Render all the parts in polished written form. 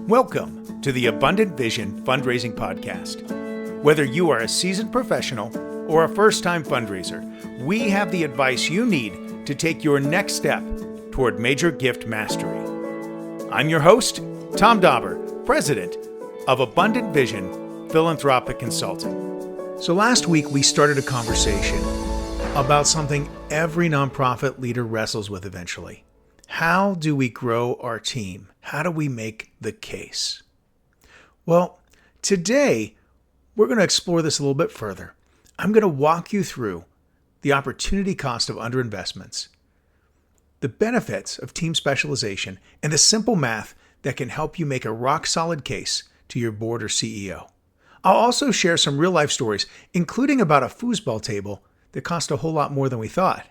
Welcome to the Abundant Vision Fundraising Podcast. Whether you are a seasoned professional or a first-time fundraiser, we have the advice you need to take your next step toward major gift mastery. I'm your host, Tom Dauber, President of Abundant Vision Philanthropic Consulting. So last week we started a conversation about something every nonprofit leader wrestles with eventually. How do we grow our team? How do we make the case? Well, today we're going to explore this a little bit further. I'm going to walk you through the opportunity cost of underinvestments, the benefits of team specialization, and the simple math that can help you make a rock-solid case to your board or CEO. I'll also share some real-life stories, including about a foosball table that cost a whole lot more than we thought.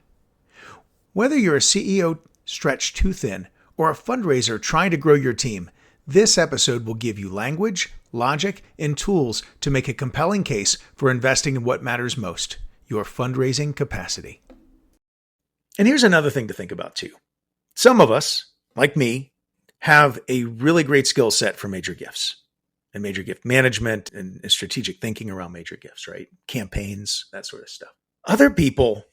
Whether you're a CEO stretched too thin or a fundraiser trying to grow your team, this episode will give you language, logic, and tools to make a compelling case for investing in what matters most, your fundraising capacity. And here's another thing to think about too. Some of us, like me, have a really great skill set for major gifts and major gift management and strategic thinking around major gifts, right? Campaigns, that sort of stuff. Other people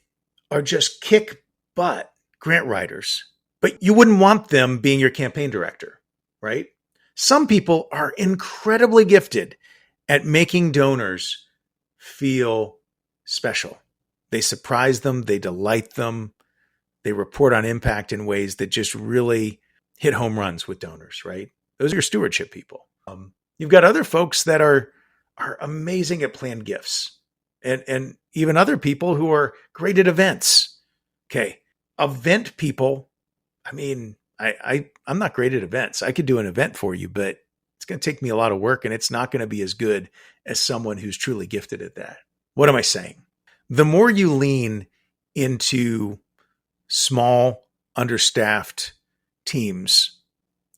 are just kick butt grant writers, but you wouldn't want them being your campaign director, right? Some people are incredibly gifted at making donors feel special. They surprise them, they delight them, they report on impact in ways that just really hit home runs with donors, right? Those are your stewardship people. You've got other folks that are amazing at planned gifts, and even other people who are great at events. Okay. Event people, I mean, I'm not great at events. I could do an event for you, but it's going to take me a lot of work and it's not going to be as good as someone who's truly gifted at that. What am I saying? The more you lean into small, understaffed teams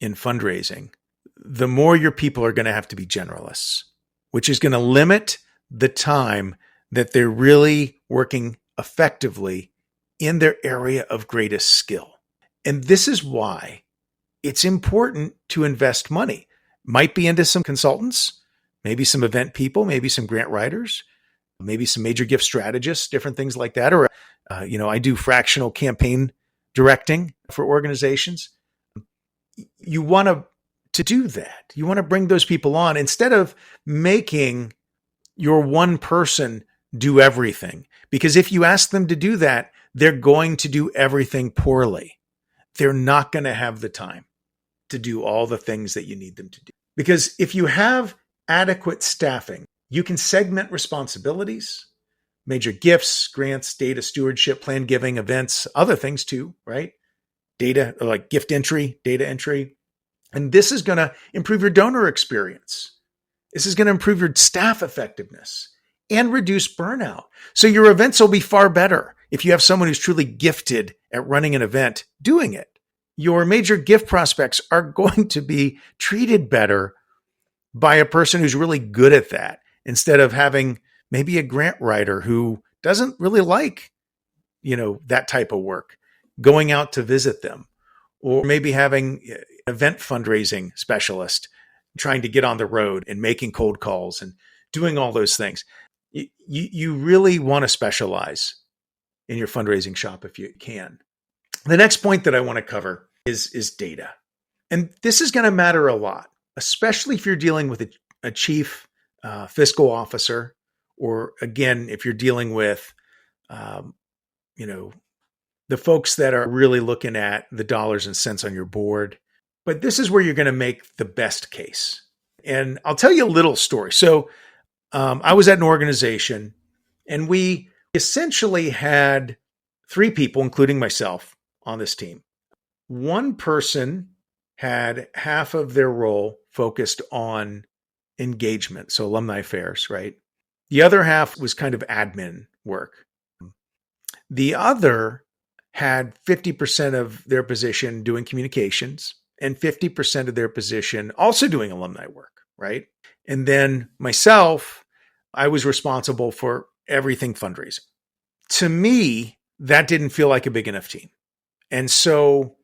in fundraising, the more your people are going to have to be generalists, which is going to limit the time that they're really working effectively in their area of greatest skill. And this is why it's important to invest money. Might be into some consultants, maybe some event people, maybe some grant writers, maybe some major gift strategists, different things like that. Or, I do fractional campaign directing for organizations. You want to do that. You want to bring those people on instead of making your one person do everything. Because if you ask them to do that, they're going to do everything poorly. They're not going to have the time to do all the things that you need them to do. Because if you have adequate staffing, you can segment responsibilities, major gifts, grants, data stewardship, plan giving, events, other things too, right? Data, like gift entry, data entry. And this is going to improve your donor experience. This is going to improve your staff effectiveness and reduce burnout. So your events will be far better if you have someone who's truly gifted at running an event doing it. Your major gift prospects are going to be treated better by a person who's really good at that instead of having maybe a grant writer who doesn't really like, that type of work, going out to visit them, or maybe having an event fundraising specialist trying to get on the road and making cold calls and doing all those things. You really want to specialize in your fundraising shop if you can. The next point that I want to cover is data. And this is going to matter a lot, especially if you're dealing with a chief fiscal officer, or again, if you're dealing with, the folks that are really looking at the dollars and cents on your board. But this is where you're going to make the best case. And I'll tell you a little story. So I was at an organization and we essentially had 3 people, including myself, on this team. One person had half of their role focused on engagement, so alumni affairs, right? The other half was kind of admin work. The other had 50% of their position doing communications and 50% of their position also doing alumni work, right? And then myself, I was responsible for everything fundraising. To me, that didn't feel like a big enough team. And so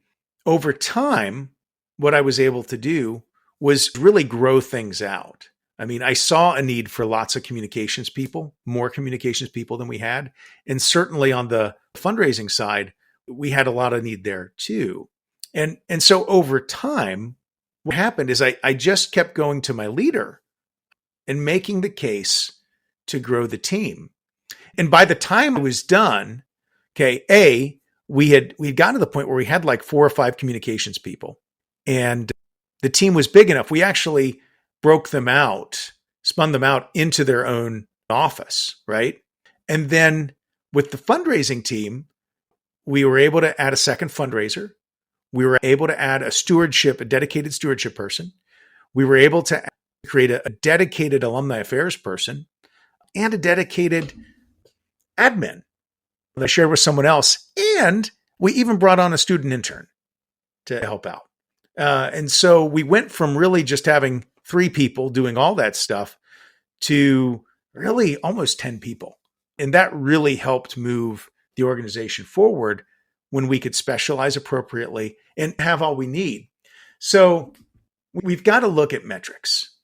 over time, what I was able to do was really grow things out. I mean, I saw a need for lots of communications people, more communications people than we had. And certainly on the fundraising side, we had a lot of need there too. And so over time, what happened is I just kept going to my leader and making the case to grow the team. And by the time I was done, we'd gotten to the point where we had like 4 or 5 communications people, and the team was big enough. We actually broke them out, spun them out into their own office, right? And then with the fundraising team, we were able to add a second fundraiser. We were able to add a dedicated stewardship person. We were able to create a dedicated alumni affairs person and a dedicated admin that I shared with someone else. And we even brought on a student intern to help out. And so we went from really just having 3 people doing all that stuff to really almost 10 people. And that really helped move the organization forward when we could specialize appropriately and have all we need. So we've got to look at metrics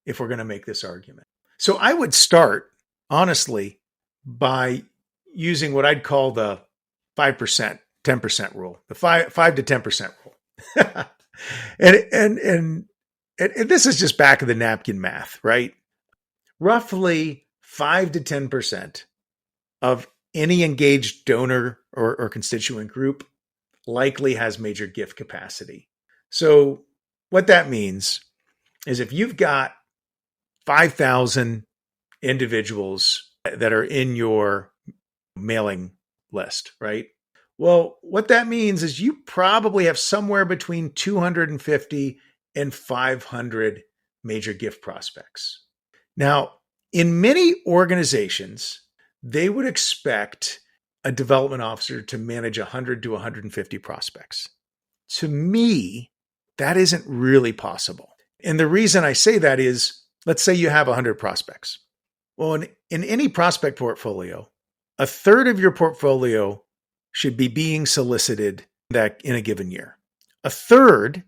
if we're going to make this argument. So I would start, honestly, by using what I'd call the 5%, 10% rule, the 5 to 10% rule. and this is just back of the napkin math, right? Roughly 5 to 10% of any engaged donor or constituent group likely has major gift capacity. So what that means is if you've got 5,000 individuals that are in your mailing list, right? Well, what that means is you probably have somewhere between 250 and 500 major gift prospects. Now, in many organizations, they would expect a development officer to manage 100 to 150 prospects. To me, that isn't really possible. And the reason I say that is, let's say you have 100 prospects. Well, in any prospect portfolio, a third of your portfolio should be being solicited that in a given year. A third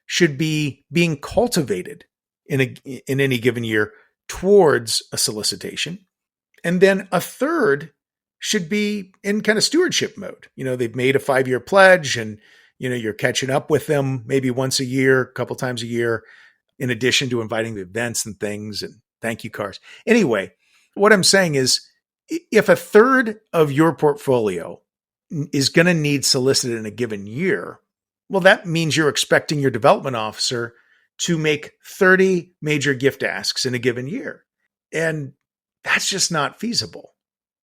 should be being cultivated in any given year towards a solicitation. And then a third should be in kind of stewardship mode. They've made a 5-year pledge and, you're catching up with them maybe once a year, a couple times a year, in addition to inviting to events and things and thank you cards. Anyway, what I'm saying is if a third of your portfolio is going to need solicited in a given year, well, that means you're expecting your development officer to make 30 major gift asks in a given year. And that's just not feasible.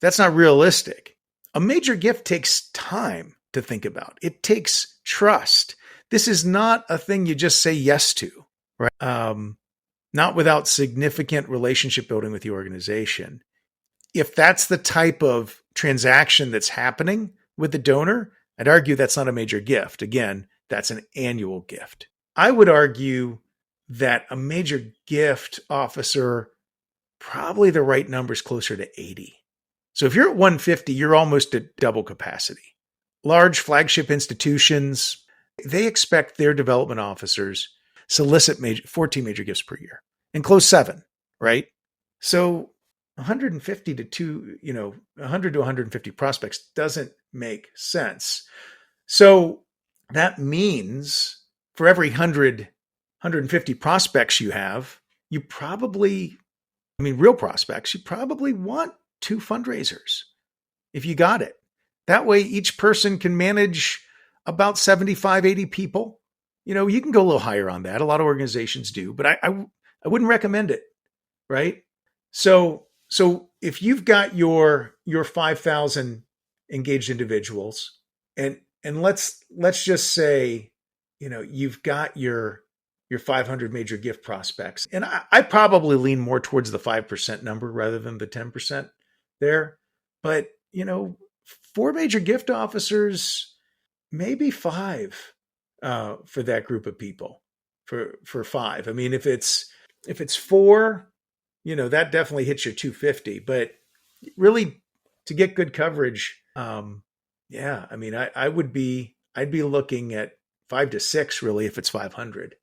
That's not realistic. A major gift takes time to think about. It takes trust. This is not a thing you just say yes to, right? Not without significant relationship building with the organization. If that's the type of transaction that's happening with the donor, I'd argue that's not a major gift. Again, that's an annual gift. I would argue that a major gift officer, probably the right number is closer to 80. So if you're at 150, you're almost at double capacity. Large flagship institutions, they expect their development officers solicit 14 major gifts per year and close 7, right? So 150 to 100 to 150 prospects doesn't make sense. So that means for every 150 prospects you have, you probably, real prospects, you probably want 2 fundraisers if you got it. That way each person can manage about 75, 80 people. You can go a little higher on that. A lot of organizations do, but I wouldn't recommend it, right? So if you've got your 5,000 engaged individuals and let's just say, you've got your 500 major gift prospects. And I probably lean more towards the 5% number rather than the 10% there. But, 4 major gift officers, maybe 5 for that group of people for 5. If it's 4, that definitely hits your 250, but really to get good coverage, I'd be looking at 5 to 6 really if it's 500.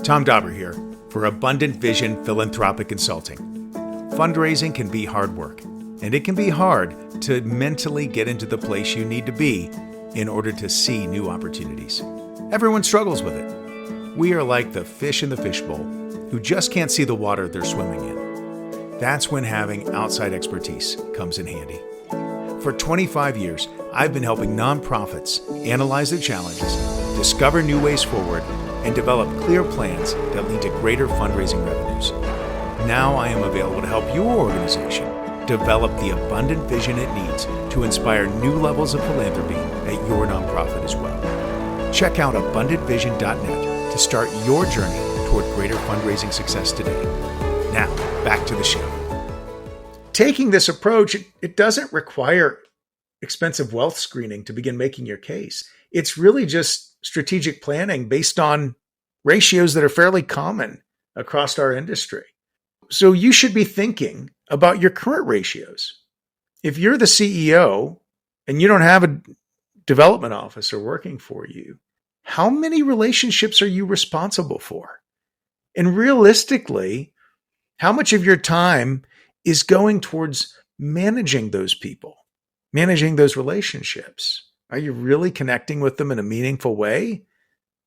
Tom Dauber here for Abundant Vision Philanthropic Consulting. Fundraising can be hard work, and it can be hard to mentally get into the place you need to be in order to see new opportunities. Everyone struggles with it. We are like the fish in the fishbowl who just can't see the water they're swimming in. That's when having outside expertise comes in handy. For 25 years, I've been helping nonprofits analyze their challenges, discover new ways forward, and develop clear plans that lead to greater fundraising revenues. Now I am available to help your organization develop the abundant vision it needs to inspire new levels of philanthropy at your nonprofit as well. Check out abundantvision.net to start your journey toward greater fundraising success today. Now, back to the show. Taking this approach, it doesn't require expensive wealth screening to begin making your case. It's really just strategic planning based on ratios that are fairly common across our industry. So you should be thinking about your current ratios. If you're the CEO and you don't have a development officer working for you, how many relationships are you responsible for? And realistically, how much of your time is going towards managing those people, managing those relationships? Are you really connecting with them in a meaningful way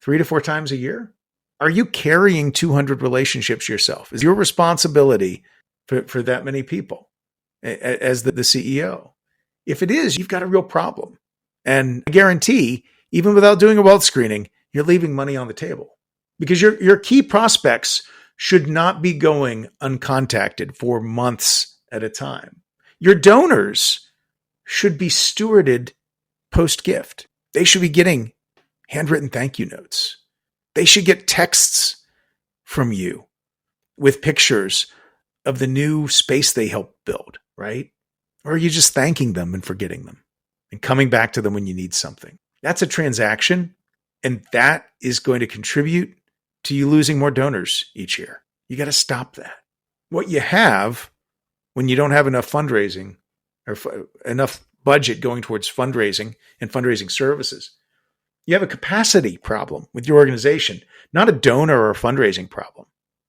3 to 4 times a year? Are you carrying 200 relationships yourself? Is your responsibility for that many people as the CEO? If it is, you've got a real problem. And I guarantee, even without doing a wealth screening, you're leaving money on the table because your key prospects should not be going uncontacted for months at a time. Your donors should be stewarded post-gift. They should be getting handwritten thank you notes. They should get texts from you with pictures of the new space they helped build, right? Or are you just thanking them and forgetting them and coming back to them when you need something? That's a transaction, and that is going to contribute to you losing more donors each year. You got to stop that. What you have when you don't have enough fundraising or enough budget going towards fundraising and fundraising services, you have a capacity problem with your organization, not a donor or a fundraising problem.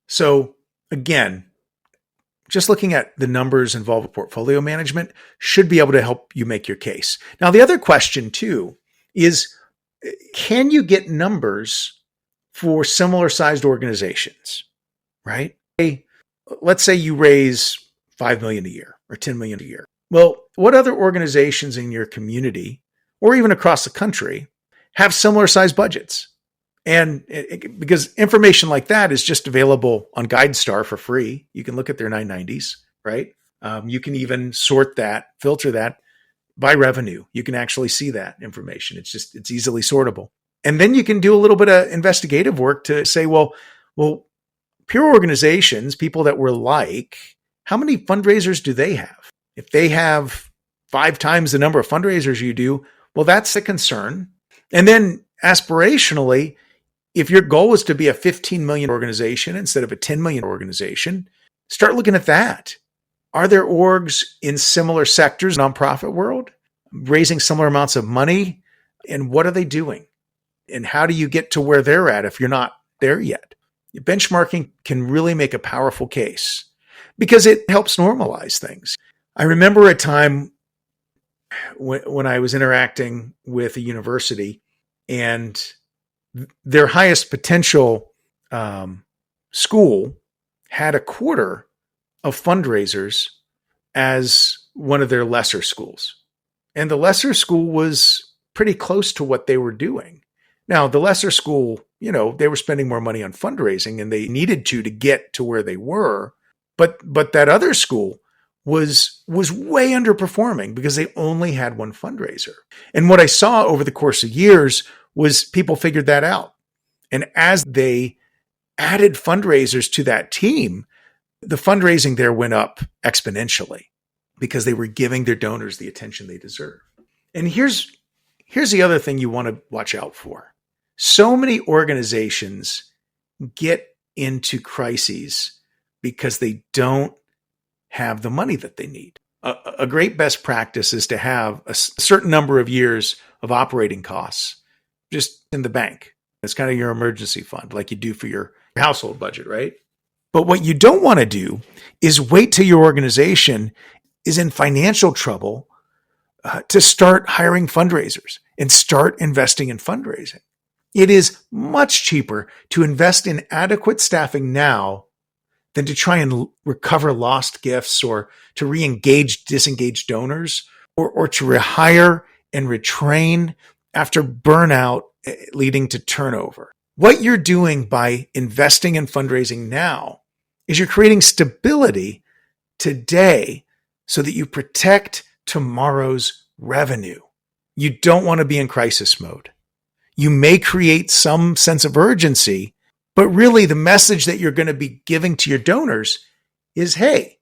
So again, just looking at the numbers involved with portfolio management should be able to help you make your case. Now, the other question too is, can you get numbers for similar sized organizations, right? Let's say you raise $5 million a year or $10 million a year. Well, what other organizations in your community or even across the country have similar sized budgets? And because information like that is just available on GuideStar for free. You can look at their 990s, right? You can even sort that, filter that by revenue. You can actually see that information. It's easily sortable. And then you can do a little bit of investigative work to say, well, peer organizations, people that we're like, how many fundraisers do they have? If they have 5 times the number of fundraisers you do, well, that's a concern. And then aspirationally, if your goal is to be a 15 million organization instead of a 10 million organization, start looking at that. Are there orgs in similar sectors, nonprofit world, raising similar amounts of money? And what are they doing? And how do you get to where they're at if you're not there yet? Benchmarking can really make a powerful case because it helps normalize things. I remember a time when I was interacting with a university and their highest potential school had a quarter of fundraisers as one of their lesser schools. And the lesser school was pretty close to what they were doing. Now, the lesser school, they were spending more money on fundraising and they needed to get to where they were. But that other school was way underperforming because they only had one fundraiser. And what I saw over the course of years was people figured that out. And as they added fundraisers to that team, the fundraising there went up exponentially because they were giving their donors the attention they deserve. And here's the other thing you want to watch out for. So many organizations get into crises because they don't have the money that they need. A great best practice is to have a certain number of years of operating costs just in the bank. It's kind of your emergency fund, like you do for your household budget, right? But what you don't want to do is wait till your organization is in financial trouble to start hiring fundraisers and start investing in fundraising. It is much cheaper to invest in adequate staffing now than to try and recover lost gifts or to re-engage disengaged donors or to rehire and retrain after burnout leading to turnover. What you're doing by investing in fundraising now is you're creating stability today so that you protect tomorrow's revenue. You don't want to be in crisis mode. You may create some sense of urgency, but really the message that you're going to be giving to your donors is, hey,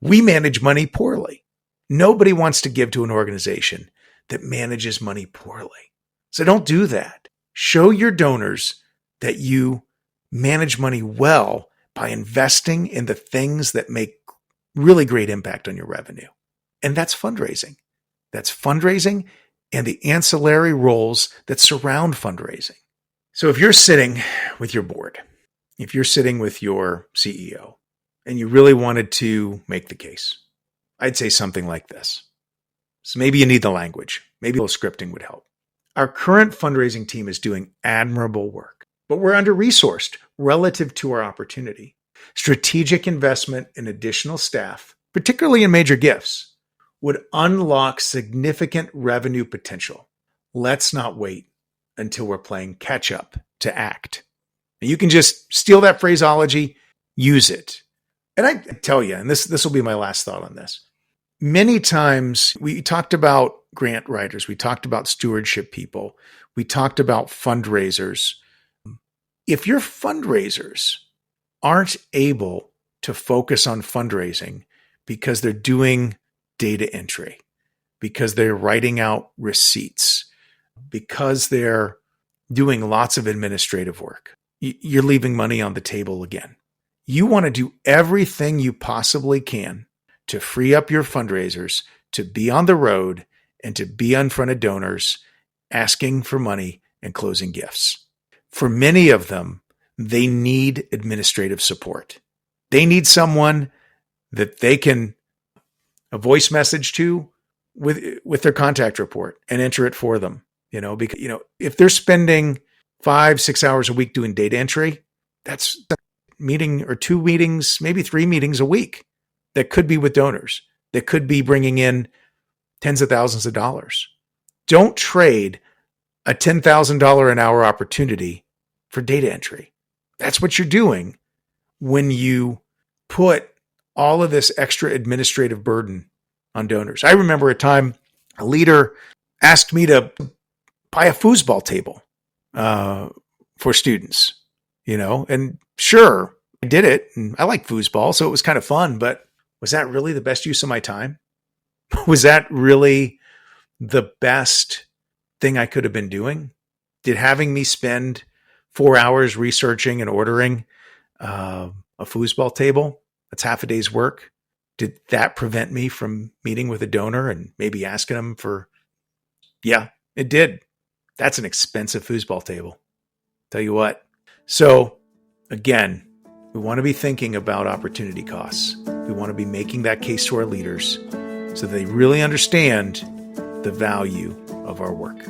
we manage money poorly. Nobody wants to give to an organization that manages money poorly. So don't do that. Show your donors that you manage money well by investing in the things that make really great impact on your revenue. And that's fundraising. That's fundraising and the ancillary roles that surround fundraising. So if you're sitting with your board, if you're sitting with your CEO, and you really wanted to make the case, I'd say something like this. So maybe you need the language. Maybe a little scripting would help. Our current fundraising team is doing admirable work, but we're under-resourced relative to our opportunity. Strategic investment in additional staff, particularly in major gifts, would unlock significant revenue potential. Let's not wait until we're playing catch up to act. And you can just steal that phraseology, use it. And I tell you, and this will be my last thought on this. Many times we talked about grant writers, we talked about stewardship people, we talked about fundraisers. If your fundraisers aren't able to focus on fundraising because they're doing data entry, because they're writing out receipts, because they're doing lots of administrative work, you're leaving money on the table again. You want to do everything you possibly can to free up your fundraisers to be on the road and to be in front of donors, asking for money and closing gifts. For many of them, they need administrative support. They need someone that they can a voice message to with their contact report and enter it for them. Because if they're spending 5-6 hours a week doing data entry, that's a meeting or 2 meetings, maybe 3 meetings a week that could be with donors, that could be bringing in tens of thousands of dollars. Don't trade a $10,000 an hour opportunity for data entry. That's what you're doing when you put all of this extra administrative burden on donors. I remember a time a leader asked me to buy a foosball table for students, and sure, I did it. And I like foosball, so it was kind of fun, but was that really the best use of my time? Was that really the best thing I could have been doing? Did having me spend 4 hours researching and ordering a foosball table, that's half a day's work, did that prevent me from meeting with a donor and maybe asking them for, yeah, it did. That's an expensive foosball table. Tell you what. So again, we want to be thinking about opportunity costs. We want to be making that case to our leaders so they really understand the value of our work.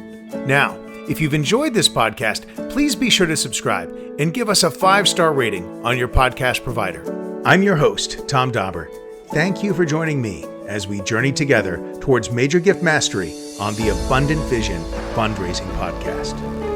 Now, if you've enjoyed this podcast, please be sure to subscribe and give us a 5-star rating on your podcast provider. I'm your host, Tom Dauber. Thank you for joining me as we journey together towards major gift mastery on the Abundant Vision Fundraising Podcast.